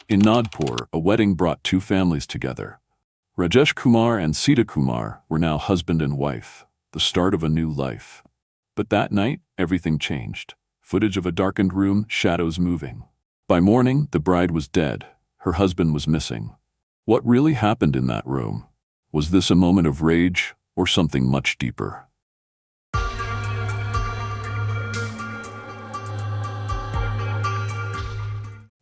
In Nagpur, a wedding brought two families together. Rajesh Kumar and Sita Kumar were now husband and wife, the start of a new life. But that night, everything changed. Footage of a darkened room, shadows moving. By morning, the bride was dead. Her husband was missing. What really happened in that room? Was this a moment of rage or something much deeper?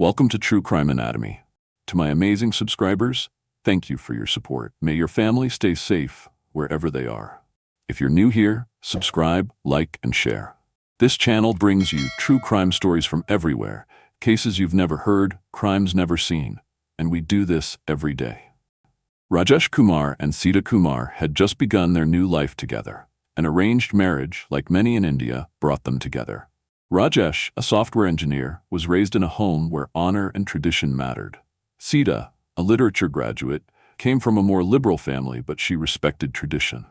Welcome to True Crime Anatomy. To my amazing subscribers, thank you for your support. May your family stay safe wherever they are. If you're new here, subscribe, like, and share. This channel brings you true crime stories from everywhere, cases you've never heard, crimes never seen, and we do this every day. Rajesh Kumar and Sita Kumar had just begun their new life together. An arranged marriage, like many in India, brought them together. Rajesh, a software engineer, was raised in a home where honor and tradition mattered. Sita, a literature graduate, came from a more liberal family, but she respected tradition.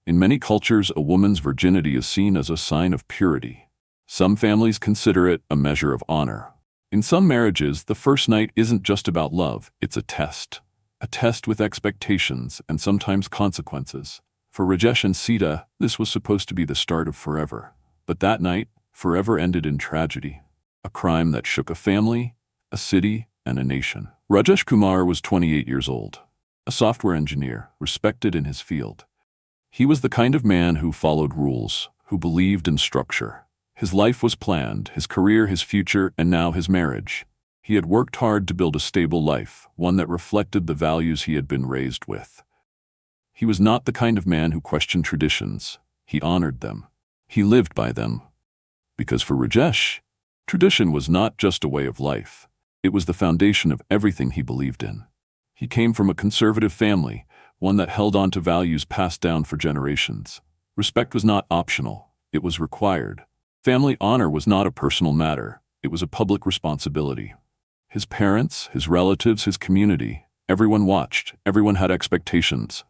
In many cultures, a woman's virginity is seen as a sign of purity. Some families consider it a measure of honor. In some marriages, the first night isn't just about love, it's a test. A test with expectations and sometimes consequences. For Rajesh and Sita, this was supposed to be the start of forever. But that night, forever ended in tragedy. A crime that shook a family, a city, and a nation. Rajesh Kumar was 28 years old, a software engineer, respected in his field. He was the kind of man who followed rules, who believed in structure. His life was planned, his career, his future, and now his marriage. He had worked hard to build a stable life, one that reflected the values he had been raised with. He was not the kind of man who questioned traditions. He honored them. He lived by them. Because for Rajesh, tradition was not just a way of life. It was the foundation of everything he believed in. He came from a conservative family, one that held on to values passed down for generations. Respect was not optional, it was required. Family honor was not a personal matter, it was a public responsibility. His parents, his relatives, his community, everyone watched, everyone had expectations.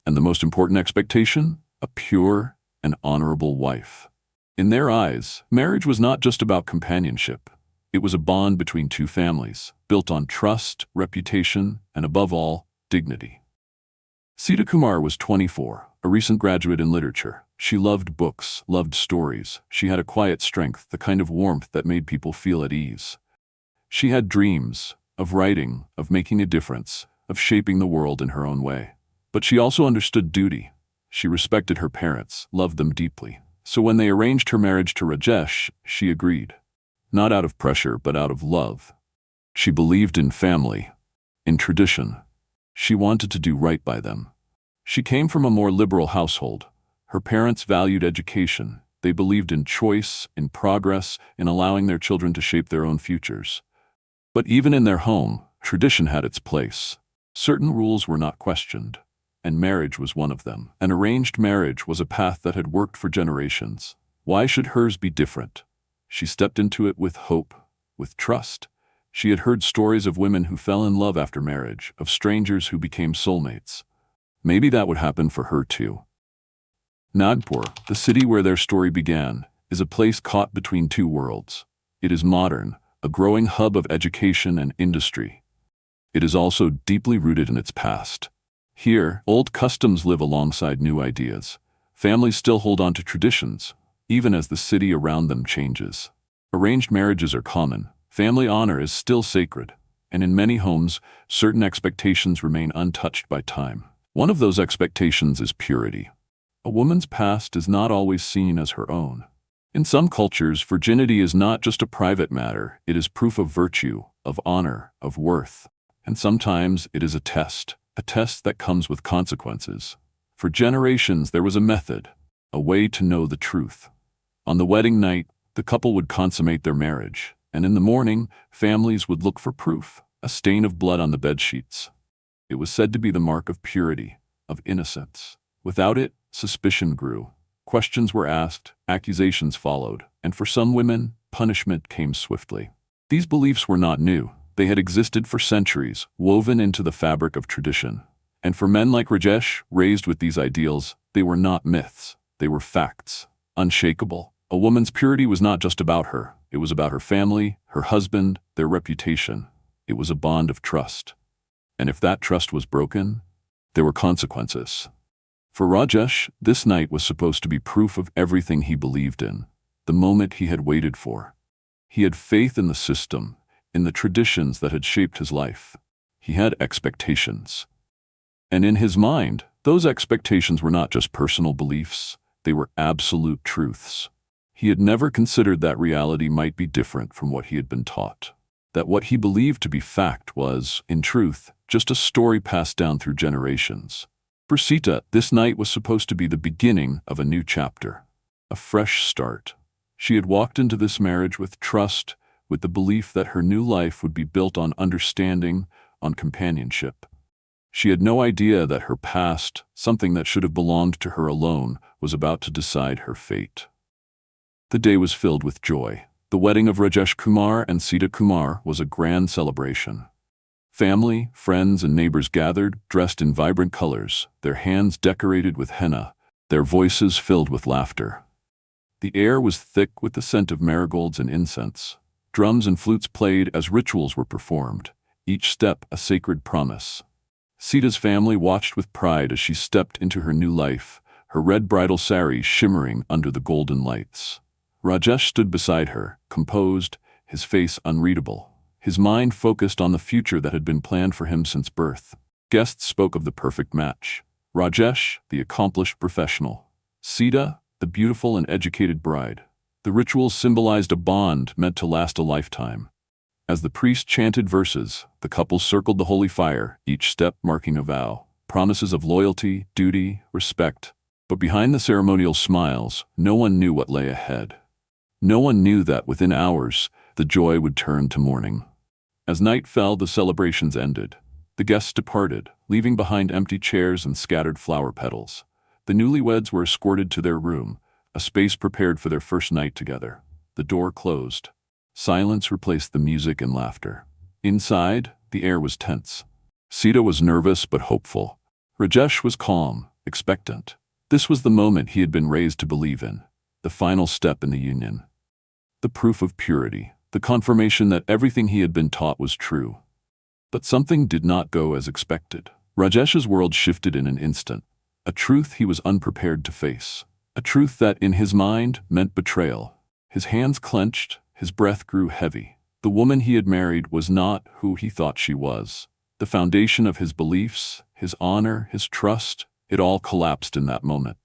And the most important expectation? A pure and honorable wife. In their eyes, marriage was not just about companionship. It was a bond between two families, built on trust, reputation, and above all, dignity. Sita Kumar was 24, a recent graduate in literature. She loved books, loved stories. She had a quiet strength, the kind of warmth that made people feel at ease. She had dreams of writing, of making a difference, of shaping the world in her own way. But she also understood duty. She respected her parents, loved them deeply. So when they arranged her marriage to Rajesh, she agreed. Not out of pressure, but out of love. She believed in family, in tradition. She wanted to do right by them. She came from a more liberal household. Her parents valued education. They believed in choice, in progress, in allowing their children to shape their own futures. But even in their home, tradition had its place. Certain rules were not questioned. And marriage was one of them. An arranged marriage was a path that had worked for generations. Why should hers be different? She stepped into it with hope, with trust. She had heard stories of women who fell in love after marriage, of strangers who became soulmates. Maybe that would happen for her too. Nagpur, the city where their story began, is a place caught between two worlds. It is modern, a growing hub of education and industry. It is also deeply rooted in its past. Here, old customs live alongside new ideas. Families still hold on to traditions, even as the city around them changes. Arranged marriages are common. Family honor is still sacred. And in many homes, certain expectations remain untouched by time. One of those expectations is purity. A woman's past is not always seen as her own. In some cultures, virginity is not just a private matter. It is proof of virtue, of honor, of worth. And sometimes it is a test that comes with consequences. For generations, there was a method, a way to know the truth. On the wedding night, the couple would consummate their marriage, and in the morning, families would look for proof, a stain of blood on the bedsheets. It was said to be the mark of purity, of innocence. Without it, suspicion grew. Questions were asked, accusations followed, and for some women, punishment came swiftly. These beliefs were not new. They had existed for centuries, woven into the fabric of tradition. And for men like Rajesh, raised with these ideals, they were not myths, they were facts, unshakable. A woman's purity was not just about her, it was about her family, her husband, their reputation. It was a bond of trust. And if that trust was broken, there were consequences. For Rajesh, this night was supposed to be proof of everything he believed in, the moment he had waited for. He had faith in the system, in the traditions that had shaped his life. He had expectations. And in his mind, those expectations were not just personal beliefs, they were absolute truths. He had never considered that reality might be different from what he had been taught. That what he believed to be fact was, in truth, just a story passed down through generations. For Sita, this night was supposed to be the beginning of a new chapter, a fresh start. She had walked into this marriage with trust, with the belief that her new life would be built on understanding, on companionship. She had no idea that her past, something that should have belonged to her alone, was about to decide her fate. The day was filled with joy. The wedding of Rajesh Kumar and Sita Kumar was a grand celebration. Family, friends, and neighbors gathered, dressed in vibrant colors, their hands decorated with henna, their voices filled with laughter. The air was thick with the scent of marigolds and incense. Drums and flutes played as rituals were performed, each step a sacred promise. Sita's family watched with pride as she stepped into her new life, her red bridal sari shimmering under the golden lights. Rajesh stood beside her, composed, his face unreadable, his mind focused on the future that had been planned for him since birth. Guests spoke of the perfect match. Rajesh, the accomplished professional. Sita, the beautiful and educated bride. The rituals symbolized a bond meant to last a lifetime. As the priest chanted verses, the couple circled the holy fire, each step marking a vow, promises of loyalty, duty, respect. But behind the ceremonial smiles, no one knew what lay ahead. No one knew that within hours, the joy would turn to mourning. As night fell, the celebrations ended. The guests departed, leaving behind empty chairs and scattered flower petals. The newlyweds were escorted to their room, a space prepared for their first night together. The door closed. Silence replaced the music and laughter. Inside, the air was tense. Sita was nervous but hopeful. Rajesh was calm, expectant. This was the moment he had been raised to believe in, the final step in the union. The proof of purity, the confirmation that everything he had been taught was true. But something did not go as expected. Rajesh's world shifted in an instant, a truth he was unprepared to face, a truth that, in his mind, meant betrayal. His hands clenched, his breath grew heavy. The woman he had married was not who he thought she was. The foundation of his beliefs, his honor, his trust, it all collapsed in that moment.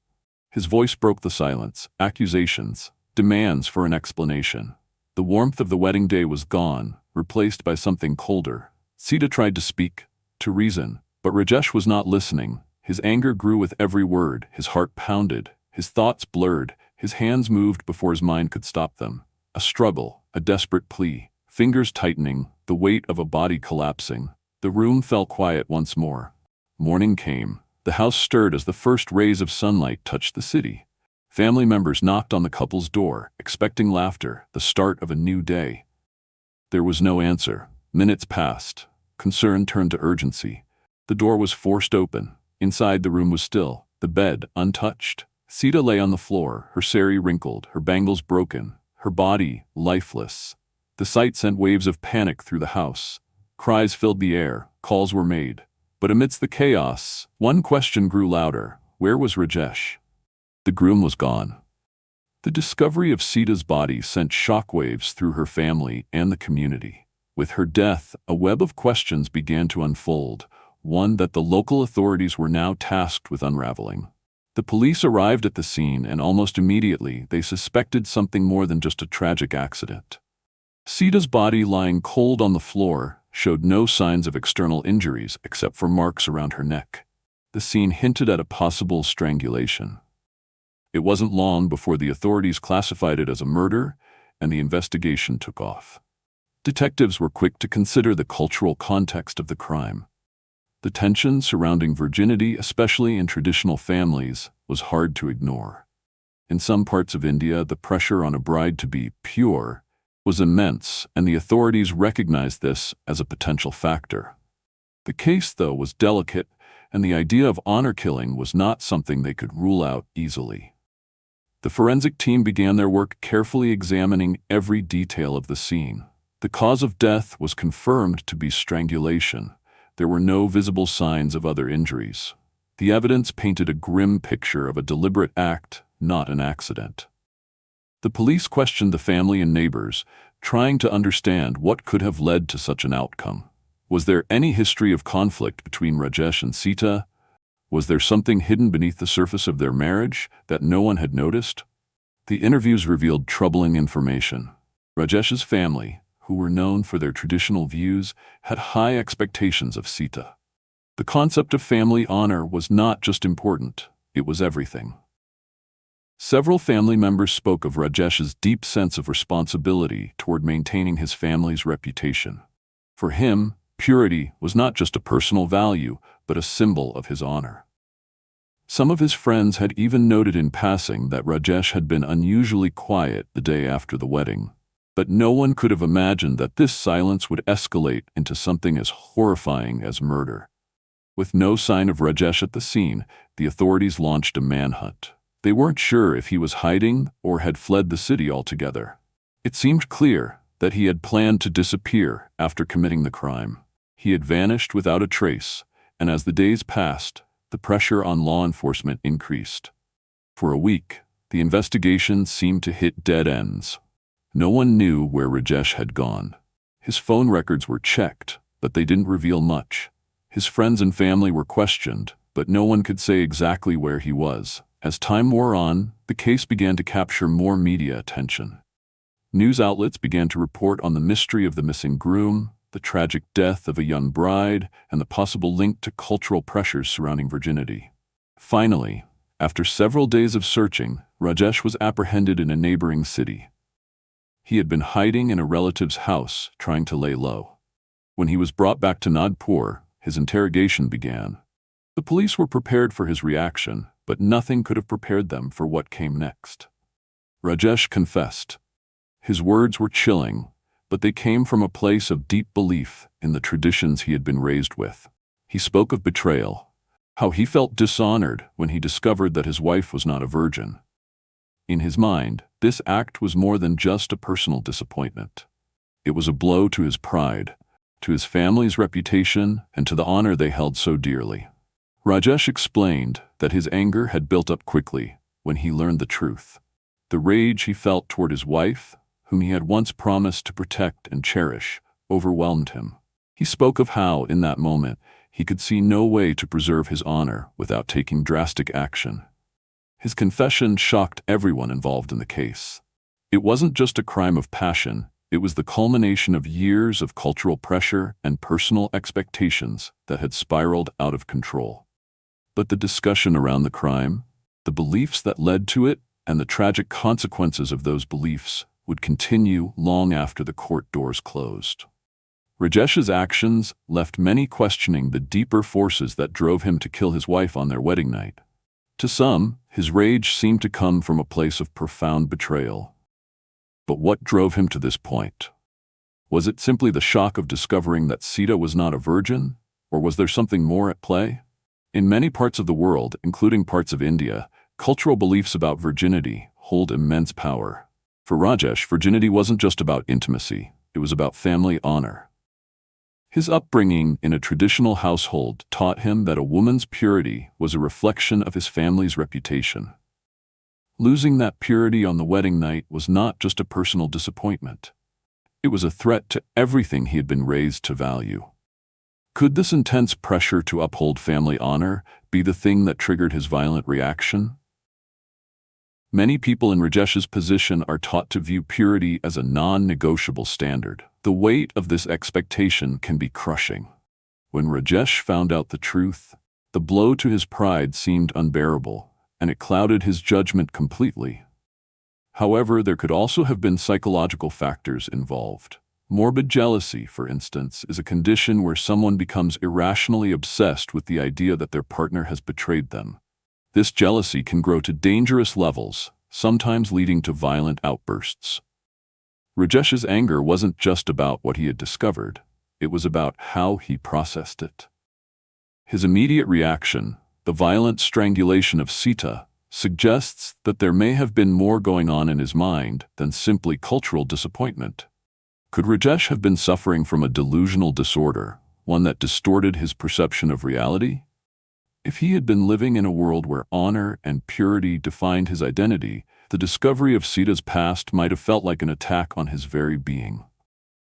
His voice broke the silence, accusations, demands for an explanation. The warmth of the wedding day was gone, replaced by something colder. Sita tried to speak, to reason, but Rajesh was not listening. His anger grew with every word, his heart pounded, his thoughts blurred, his hands moved before his mind could stop them. A struggle, a desperate plea, fingers tightening, the weight of a body collapsing. The room fell quiet once more. Morning came. The house stirred as the first rays of sunlight touched the city. Family members knocked on the couple's door, expecting laughter, the start of a new day. There was no answer. Minutes passed. Concern turned to urgency. The door was forced open. Inside, the room was still, the bed untouched. Sita lay on the floor, her sari wrinkled, her bangles broken, her body lifeless. The sight sent waves of panic through the house. Cries filled the air, calls were made. But amidst the chaos, one question grew louder. Where was Rajesh? The groom was gone. The discovery of Sita's body sent shockwaves through her family and the community. With her death, a web of questions began to unfold, one that the local authorities were now tasked with unraveling. The police arrived at the scene, and almost immediately they suspected something more than just a tragic accident. Sita's body, lying cold on the floor, showed no signs of external injuries except for marks around her neck. The scene hinted at a possible strangulation. It wasn't long before the authorities classified it as a murder, and the investigation took off. Detectives were quick to consider the cultural context of the crime. The tension surrounding virginity, especially in traditional families, was hard to ignore. In some parts of India, the pressure on a bride to be pure was immense, and the authorities recognized this as a potential factor. The case, though, was delicate, and the idea of honor killing was not something they could rule out easily. The forensic team began their work carefully examining every detail of the scene. The cause of death was confirmed to be strangulation. There were no visible signs of other injuries. The evidence painted a grim picture of a deliberate act, not an accident. The police questioned the family and neighbors, trying to understand what could have led to such an outcome. Was there any history of conflict between Rajesh and Sita? Was there something hidden beneath the surface of their marriage that no one had noticed? The interviews revealed troubling information. Rajesh's family, who were known for their traditional views, had high expectations of Sita. The concept of family honor was not just important, it was everything. Several family members spoke of Rajesh's deep sense of responsibility toward maintaining his family's reputation. For him, purity was not just a personal value, but a symbol of his honor. Some of his friends had even noted in passing that Rajesh had been unusually quiet the day after the wedding, but no one could have imagined that this silence would escalate into something as horrifying as murder. With no sign of Rajesh at the scene, the authorities launched a manhunt. They weren't sure if he was hiding or had fled the city altogether. It seemed clear that he had planned to disappear after committing the crime. He had vanished without a trace, and as the days passed, the pressure on law enforcement increased. For a week, the investigation seemed to hit dead ends. No one knew where Rajesh had gone. His phone records were checked, but they didn't reveal much. His friends and family were questioned, but no one could say exactly where he was. As time wore on, the case began to capture more media attention. News outlets began to report on the mystery of the missing groom, the tragic death of a young bride, and the possible link to cultural pressures surrounding virginity. Finally, after several days of searching, Rajesh was apprehended in a neighboring city. He had been hiding in a relative's house, trying to lay low. When he was brought back to Nagpur, his interrogation began. The police were prepared for his reaction, but nothing could have prepared them for what came next. Rajesh confessed. His words were chilling, but they came from a place of deep belief in the traditions he had been raised with. He spoke of betrayal, how he felt dishonored when he discovered that his wife was not a virgin. In his mind, this act was more than just a personal disappointment. It was a blow to his pride, to his family's reputation, and to the honor they held so dearly. Rajesh explained that his anger had built up quickly when he learned the truth. The rage he felt toward his wife, whom he had once promised to protect and cherish, overwhelmed him. He spoke of how, in that moment, he could see no way to preserve his honor without taking drastic action. His confession shocked everyone involved in the case. It wasn't just a crime of passion, it was the culmination of years of cultural pressure and personal expectations that had spiraled out of control. But the discussion around the crime, the beliefs that led to it, and the tragic consequences of those beliefs would continue long after the court doors closed. Rajesh's actions left many questioning the deeper forces that drove him to kill his wife on their wedding night. To some, his rage seemed to come from a place of profound betrayal. But what drove him to this point? Was it simply the shock of discovering that Sita was not a virgin, or was there something more at play? In many parts of the world, including parts of India, cultural beliefs about virginity hold immense power. For Rajesh, virginity wasn't just about intimacy, it was about family honor. His upbringing in a traditional household taught him that a woman's purity was a reflection of his family's reputation. Losing that purity on the wedding night was not just a personal disappointment. It was a threat to everything he had been raised to value. Could this intense pressure to uphold family honor be the thing that triggered his violent reaction? Many people in Rajesh's position are taught to view purity as a non-negotiable standard. The weight of this expectation can be crushing. When Rajesh found out the truth, the blow to his pride seemed unbearable, and it clouded his judgment completely. However, there could also have been psychological factors involved. Morbid jealousy, for instance, is a condition where someone becomes irrationally obsessed with the idea that their partner has betrayed them. This jealousy can grow to dangerous levels, sometimes leading to violent outbursts. Rajesh's anger wasn't just about what he had discovered, it was about how he processed it. His immediate reaction, the violent strangulation of Sita, suggests that there may have been more going on in his mind than simply cultural disappointment. Could Rajesh have been suffering from a delusional disorder, one that distorted his perception of reality? If he had been living in a world where honor and purity defined his identity, the discovery of Sita's past might have felt like an attack on his very being.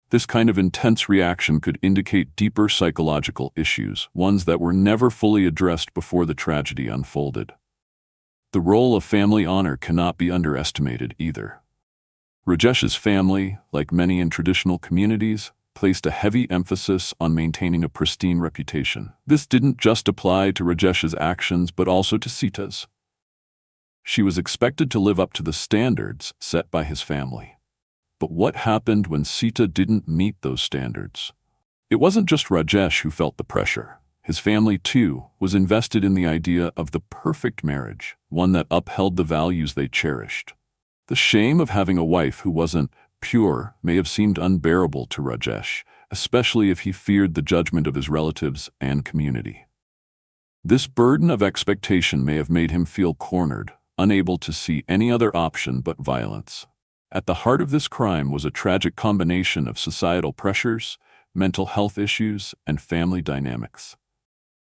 This kind of intense reaction could indicate deeper psychological issues, ones that were never fully addressed before the tragedy unfolded. The role of family honor cannot be underestimated either. Rajesh's family, like many in traditional communities, placed a heavy emphasis on maintaining a pristine reputation. This didn't just apply to Rajesh's actions but also to Sita's. She was expected to live up to the standards set by his family. But what happened when Sita didn't meet those standards? It wasn't just Rajesh who felt the pressure. His family, too, was invested in the idea of the perfect marriage, one that upheld the values they cherished. The shame of having a wife who wasn't pure may have seemed unbearable to Rajesh, especially if he feared the judgment of his relatives and community. This burden of expectation may have made him feel cornered, unable to see any other option but violence. At the heart of this crime was a tragic combination of societal pressures, mental health issues, and family dynamics.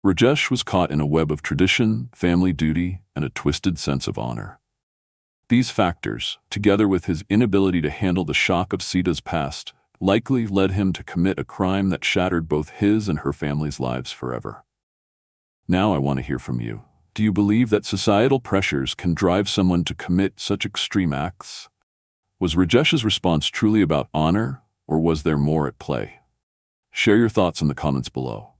Rajesh was caught in a web of tradition, family duty, and a twisted sense of honor. These factors, together with his inability to handle the shock of Sita's past, likely led him to commit a crime that shattered both his and her family's lives forever. Now I want to hear from you. Do you believe that societal pressures can drive someone to commit such extreme acts? Was Rajesh's response truly about honor, or was there more at play? Share your thoughts in the comments below.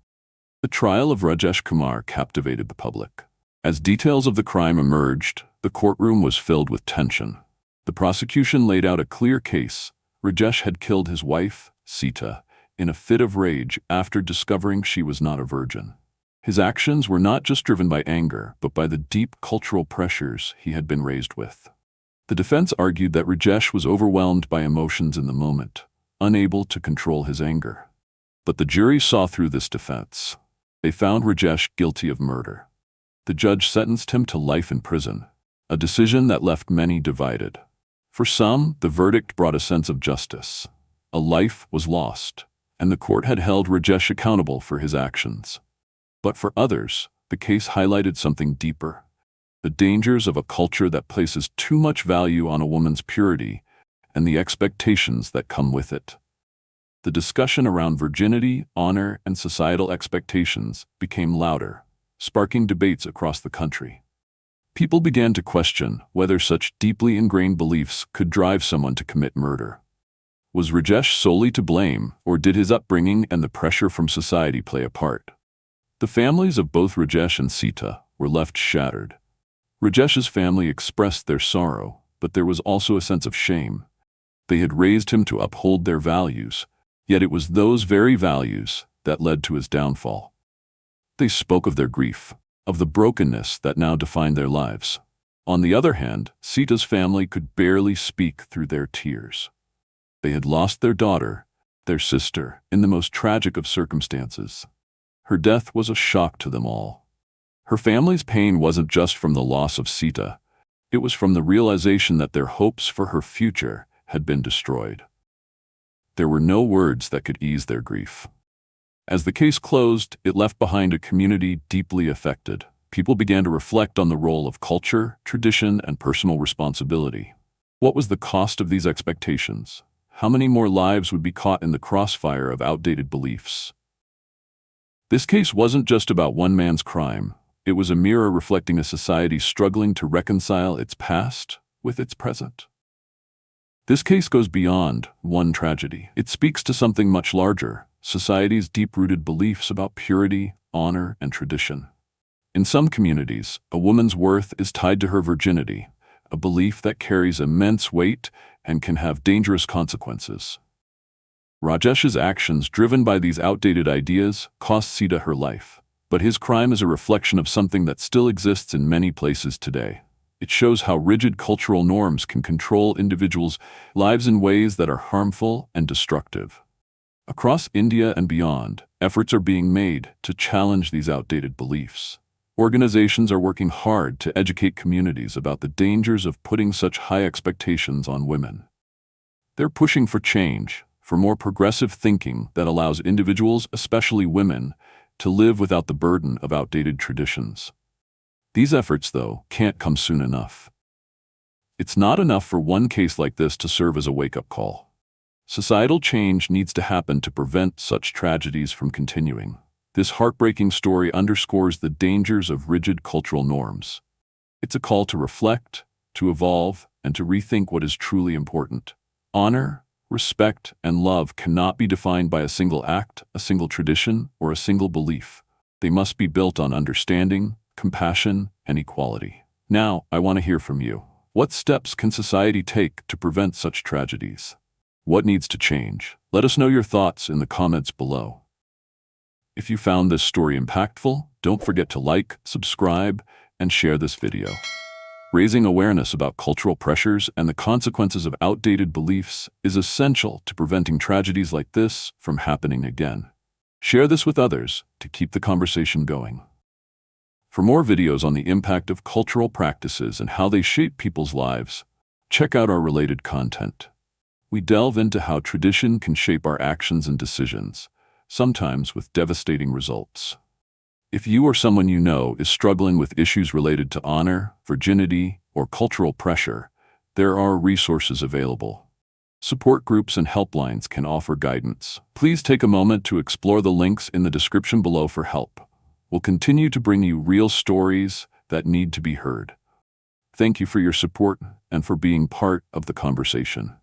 The trial of Rajesh Kumar captivated the public. As details of the crime emerged, the courtroom was filled with tension. The prosecution laid out a clear case. Rajesh had killed his wife, Sita, in a fit of rage after discovering she was not a virgin. His actions were not just driven by anger, but by the deep cultural pressures he had been raised with. The defense argued that Rajesh was overwhelmed by emotions in the moment, unable to control his anger. But the jury saw through this defense. They found Rajesh guilty of murder. The judge sentenced him to life in prison, a decision that left many divided. For some, the verdict brought a sense of justice. A life was lost, and the court had held Rajesh accountable for his actions. But for others, the case highlighted something deeper: the dangers of a culture that places too much value on a woman's purity and the expectations that come with it. The discussion around virginity, honor, and societal expectations became louder, sparking debates across the country. People began to question whether such deeply ingrained beliefs could drive someone to commit murder. Was Rajesh solely to blame, or did his upbringing and the pressure from society play a part? The families of both Rajesh and Sita were left shattered. Rajesh's family expressed their sorrow, but there was also a sense of shame. They had raised him to uphold their values, yet it was those very values that led to his downfall. They spoke of their grief, of the brokenness that now defined their lives. On the other hand, Sita's family could barely speak through their tears. They had lost their daughter, their sister, in the most tragic of circumstances. Her death was a shock to them all. Her family's pain wasn't just from the loss of Sita, it was from the realization that their hopes for her future had been destroyed. There were no words that could ease their grief. As the case closed, it left behind a community deeply affected. People began to reflect on the role of culture, tradition, and personal responsibility. What was the cost of these expectations? How many more lives would be caught in the crossfire of outdated beliefs? This case wasn't just about one man's crime. It was a mirror reflecting a society struggling to reconcile its past with its present. This case goes beyond one tragedy. It speaks to something much larger: society's deep-rooted beliefs about purity, honor, and tradition. In some communities, a woman's worth is tied to her virginity, a belief that carries immense weight and can have dangerous consequences. Rajesh's actions, driven by these outdated ideas, cost Sita her life. But his crime is a reflection of something that still exists in many places today. It shows how rigid cultural norms can control individuals' lives in ways that are harmful and destructive. Across India and beyond, efforts are being made to challenge these outdated beliefs. Organizations are working hard to educate communities about the dangers of putting such high expectations on women. They're pushing for change, for more progressive thinking that allows individuals, especially women, to live without the burden of outdated traditions. These efforts, though, can't come soon enough. It's not enough for one case like this to serve as a wake-up call. Societal change needs to happen to prevent such tragedies from continuing. This heartbreaking story underscores the dangers of rigid cultural norms. It's a call to reflect, to evolve, and to rethink what is truly important. Honor, respect, and love cannot be defined by a single act, a single tradition, or a single belief. They must be built on understanding, compassion, and equality. Now, I want to hear from you. What steps can society take to prevent such tragedies? What needs to change? Let us know your thoughts in the comments below. If you found this story impactful, don't forget to like, subscribe, and share this video. Raising awareness about cultural pressures and the consequences of outdated beliefs is essential to preventing tragedies like this from happening again. Share this with others to keep the conversation going. For more videos on the impact of cultural practices and how they shape people's lives, check out our related content. We delve into how tradition can shape our actions and decisions, sometimes with devastating results. If you or someone you know is struggling with issues related to honor, virginity, or cultural pressure, there are resources available. Support groups and helplines can offer guidance. Please take a moment to explore the links in the description below for help. We'll continue to bring you real stories that need to be heard. Thank you for your support and for being part of the conversation.